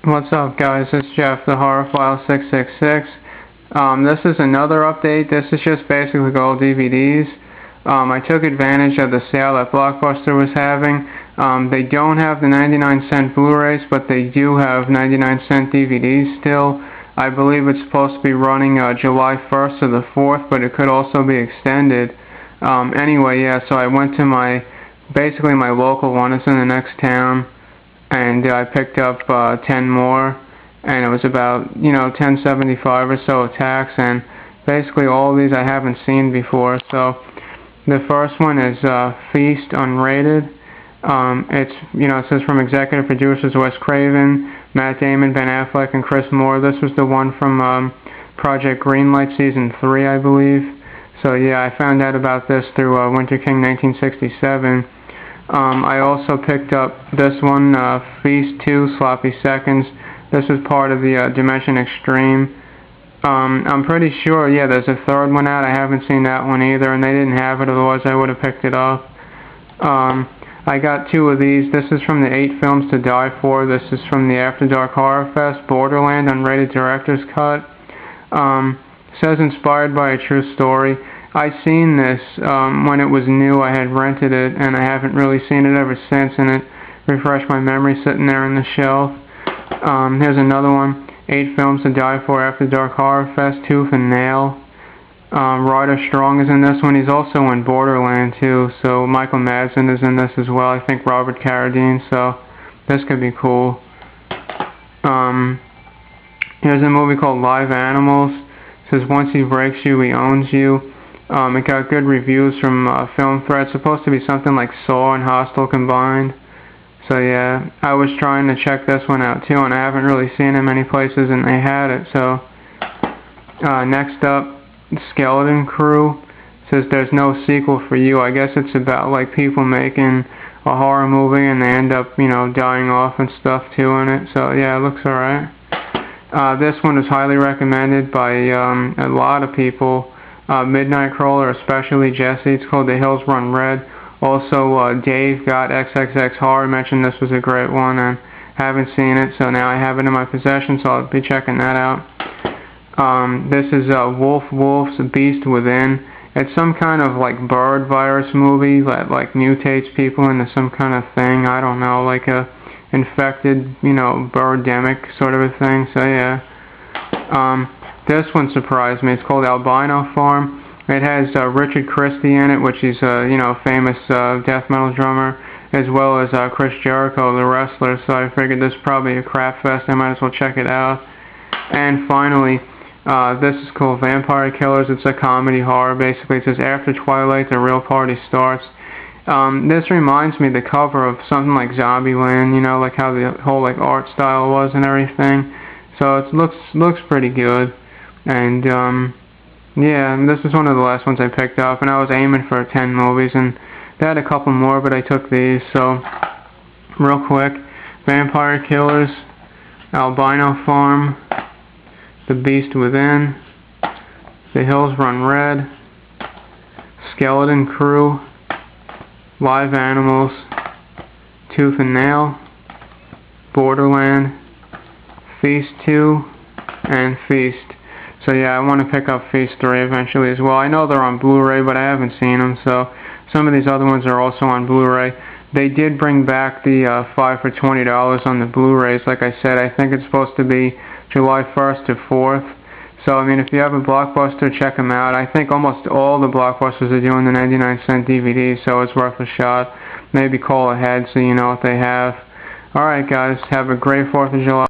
What's up, guys? It's Jeff, the Horrorphile 666. This is another update. This is just basically gold DVDs. I took advantage of the sale that Blockbuster was having. They don't have the 99-cent Blu-rays, but they do have 99-cent DVDs still. I believe it's supposed to be running July 1st to the 4th, but it could also be extended. Anyway, yeah, so I went to basically my local one. It's in the next town. And I picked up 10 more, and it was about, $10.75 or so a tax, and basically all of these I haven't seen before. So the first one is Feast Unrated. It says from executive producers Wes Craven, Matt Damon, Ben Affleck, and Chris Moore. This was the one from Project Greenlight Season 3, I believe. So yeah, I found out about this through Winter King 1967. I also picked up this one, Feast 2, Sloppy Seconds. This is part of the Dimension Extreme. I'm pretty sure, yeah, there's a third one out. I haven't seen that one either, and they didn't have it, otherwise I would have picked it up. I got two of these. This is from the 8 Films to Die For. This is from the After Dark Horror Fest, Borderland Unrated Director's Cut. Says inspired by a true story. I seen this when it was new. I had rented it, and I haven't really seen it ever since, and it refreshed my memory sitting there on the shelf. Here's another one, 8 Films to Die For, After Dark Horror Fest, Tooth and Nail. Ryder Strong is in this one. He's also in Borderland, too, so Michael Madsen is in this as well. I think Robert Carradine, so this could be cool. Here's a movie called Live Animals. It says, once he breaks you, he owns you. It got good reviews from Film Thread. It's supposed to be something like Saw and Hostel combined. So yeah, I was trying to check this one out too, and I haven't really seen it many places, and they had it. So next up, Skeleton Crew. It says there's no sequel for you. I guess it's about like people making a horror movie and they end up, dying off and stuff too in it. So yeah, it looks alright. This one is highly recommended by a lot of people. Midnight Crawler, especially Jesse. It's called The Hills Run Red. Also, Dave got XXX Horror mentioned this was a great one, and haven't seen it, so now I have it in my possession, so I'll be checking that out. This is Wolf's Beast Within. It's some kind of like bird virus movie that like mutates people into some kind of thing. I don't know, like a infected, birdemic sort of a thing. So yeah. This one surprised me. It's called Albino Farm. It has Richard Christie in it, which is famous death metal drummer, as well as Chris Jericho, the wrestler. So I figured this is probably a crap fest. I might as well check it out. And finally, this is called Vampire Killers. It's a comedy horror. Basically, it says after Twilight, the real party starts. This reminds me of the cover of something like Zombieland. Like how the whole art style was and everything. So it looks pretty good. And, yeah, this was one of the last ones I picked up, and I was aiming for 10 movies, and they had a couple more, but I took these. So, real quick, Vampire Killers, Albino Farm, The Beast Within, The Hills Run Red, Skeleton Crew, Live Animals, Tooth and Nail, Borderland, Feast 2, and Feast. So yeah, I want to pick up Feast 3 eventually as well. I know they're on Blu-ray, but I haven't seen them, so some of these other ones are also on Blu-ray. They did bring back the 5 for $20 on the Blu-rays. Like I said, I think it's supposed to be July 1st to 4th. So, I mean, if you have a Blockbuster, check them out. I think almost all the Blockbusters are doing the 99-cent DVD, so it's worth a shot. Maybe call ahead so you know what they have. Alright, guys, have a great 4th of July.